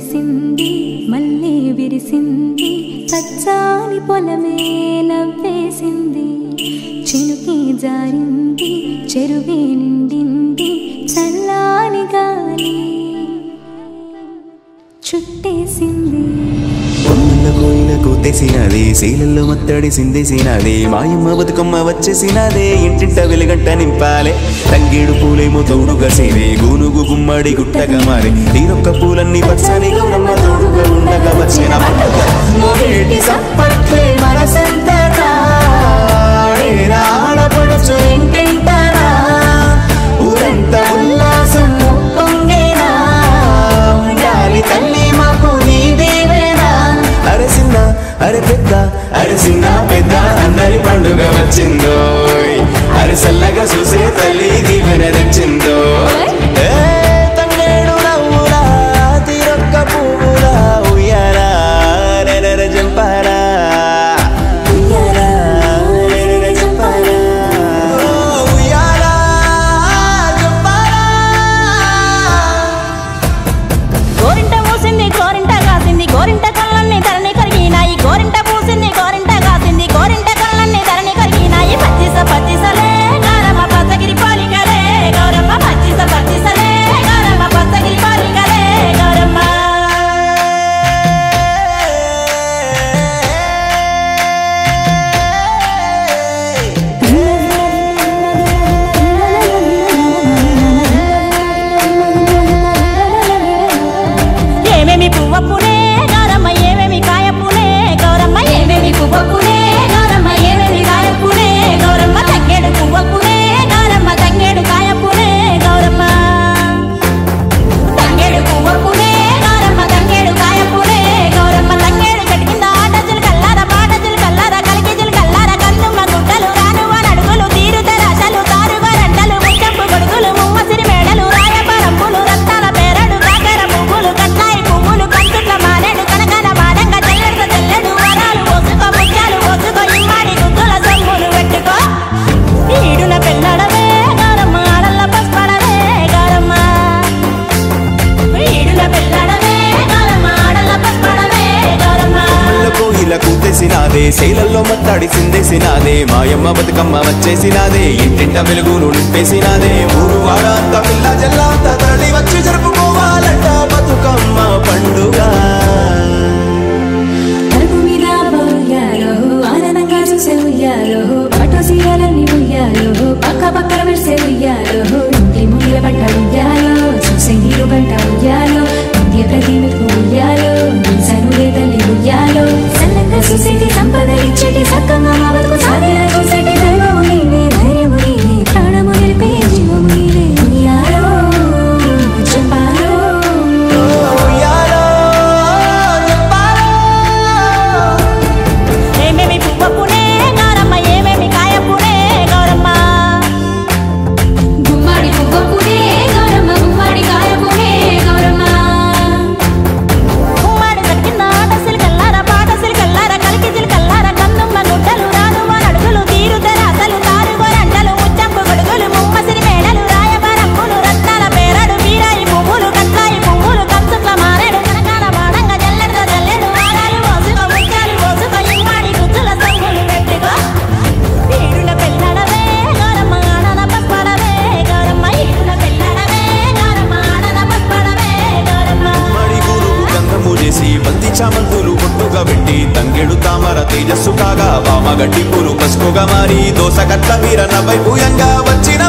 మురిసింది మల్లె విరిసింది పచ్చాని పొలమే నవ్వేసింది చినుకే జారింది చెరువే నిండింది చల్లాని గాలి చుట్టేసింది కోయిలకు తెసినది శీలల్లో మత్తడి సిందేసినది మాయమ్మ బతుకమ్మ వచ్చేసినదే ఇంటింట వెలుగంట నింపాలే తంగేడు పూలేమో తోడుగా సేరే గూనుగు గుమ్మడి గుట్టగా మారే తీరొక్క పూలన్నీ పచ్చని గౌరమ్మ తోడుగా ఉండగా వచ్చిన ఊరంతా ఉల్లాసం పొంగేనా ఉండాలి తల్లి మాకు నీదేవేనా అరే చిన్న అరే పెద్ద అరే చిన్న పెద్ద అందరి పండుగ వచ్చిందో అరే చల్లగా చూసే తల్లి దీవెన తెచ్చిందో తంగేడు నవ్వులా తీరొక్క పువ్వులా ఉయ్యాలా రెర జంపారా ఉయ్యాలా రెర జంపారా ఉయ్యాలా జంపారా గోరింట పూసింది గోరింట కాసింది గోరింట కళ్ళన్ని ధరణి కరిగినాయి గోరింట పూసింది గోరింట కాసింది గోరింట కళ్ళన్ని ధరణి కరిగినాయి పచ్చిసలే గౌరమ్మ పచ్చగిరి పాలికలే గౌరమ్మ పచ్చిసలే గౌరమ్మ పచ్చగిరి పాలికలే గౌరమ్మ ఏమేమి పువ్వప్పునే గౌరమ్మ ఏమేమి కాయప్పునే గౌరమ్మ ఏమేమి పువ్వప్పునే గౌరమ్మ ఏమేమి కాయప్పునే గౌరమ్మ తంగేడు పువ్వప్పునే గౌరమ్మ తంగేడు కాయప్పునే గౌరమ్మ తంగేడు పువ్వప్పునే గౌరమ్మ తంగేడు కాయప్పునే గౌరమ్మ తంగేడు చెట్టు కింద ఆటజులు కల్లారా పాటజులు కల్లారా కలికిజులు కల్లారా కన్నుమ్మ గుట్టలు రానువ నడుగులు తీరుతరాశలు తారుగా రంటలు ముచ్చంపు గొడుగులు ముమ్మసిరి మేడలు రాయపరంపులు రత్నాల పేరడు కాకర పువ్వులు కట్నాయి పువ్వులు కంచుట్ల మానేడు కనకన మాడంగా తెల్లెడు వరాలు పోసుకో ముత్యాలు పోసుకో ఇమ్మాడి గుద్దుల సొమ్ములు పెట్టుకో ఈడున పెళ్ళడవే గౌరమ్మ ఆడల్ల పసుపడవే గౌరమ్మ ఈడున పెళ్ళడవే గౌరమ్మ ఆడల్ల పసుపడవే గౌరమ్మ కోయిలకు తెసినాదే శైలల్లో మత్తడి సిందేసినాదే మాయమ్మ బతుకమ్మ వచ్చేసినాదే ఇంటింట వెలుగును నింపేసినాదే ఊరు వాడంతా పిల్ల జల్లంతా తరలి వచ్చి జరుపుకోవాలంట బతుకమ్మ పండుగ అరుగు మీద ఉయ్యాలో ఆనందంగా చూసే ఉయ్యాలో పట్టు సీరలన్నీ ఉయ్యాలో పక్క పక్కన వెడిసే ఉయ్యాలో ఇంటి ముంగిల పట్ట ఉయ్యాలో చూసే నీరు గంట ఉయ్యాలో ఇంటి ప్రతి మెతుకు ఉయ్యాలో సనులే తల్లి ఉయ్యాలో సన్నంగా చూసేటి సంపద ఇచ్చేటి సక్కంగా మా బతుకు సాగేలా చూసేటి దైవము నీవే ధైర్యము నీవే ప్రాణము నిలిపే జీవము నీవే ఉయ్యాలో చెప్పాలో ఉయ్యాలో చెప్పాలో ఏమేమి పువ్వప్పునే గౌరమ్మ ఏమేమి కాయప్పునే గౌరమ్మ గుమ్మడి పువ్వప్పునే గౌరమ్మ గుమ్మడి కాయప్పునే గౌరమ్మ గుమ్మడి కట్టిన ఆటసిలు కల్లారా పాటసిలు కల్లారా కలికిజిలు కల్లారా కన్నుమ్మ గుట్టలు రానువ నడుగులు తీరుతరాశలు తారుగో రంటలు ముచ్చంపు గొడుగులు ముమ్మసిరి మేడలు రాయబరంపులు రత్నాల పేరడు వీరాయి పువ్వులు కట్లాయి పువ్వులు కంచుట్ల మారేడు కనకాల మాడంగా జల్లెడు వారాలు పోసుకో ముత్యాలు పోసుకో ఇమ్మాడి గుజ్జుల సొమ్ములు పెట్టుకో ఈడున పెళ్ళడవే గౌరమ్మ ఆడన పసుపడవే గౌరమ్మ ఈడున పెళ్ళడవే గౌరమ్మ ఆడన పసుపడవే గౌరమ్మ మడి గురువు గంధము చేసి బంతి చామంతులు కొట్టుగా పెట్టి తంగెడు తామర తేజస్సు కాగా వామగడ్డి పూలు పసుపుగా మారి దోస కట్ల వీర నవ్వై భూయంగా వచ్చిన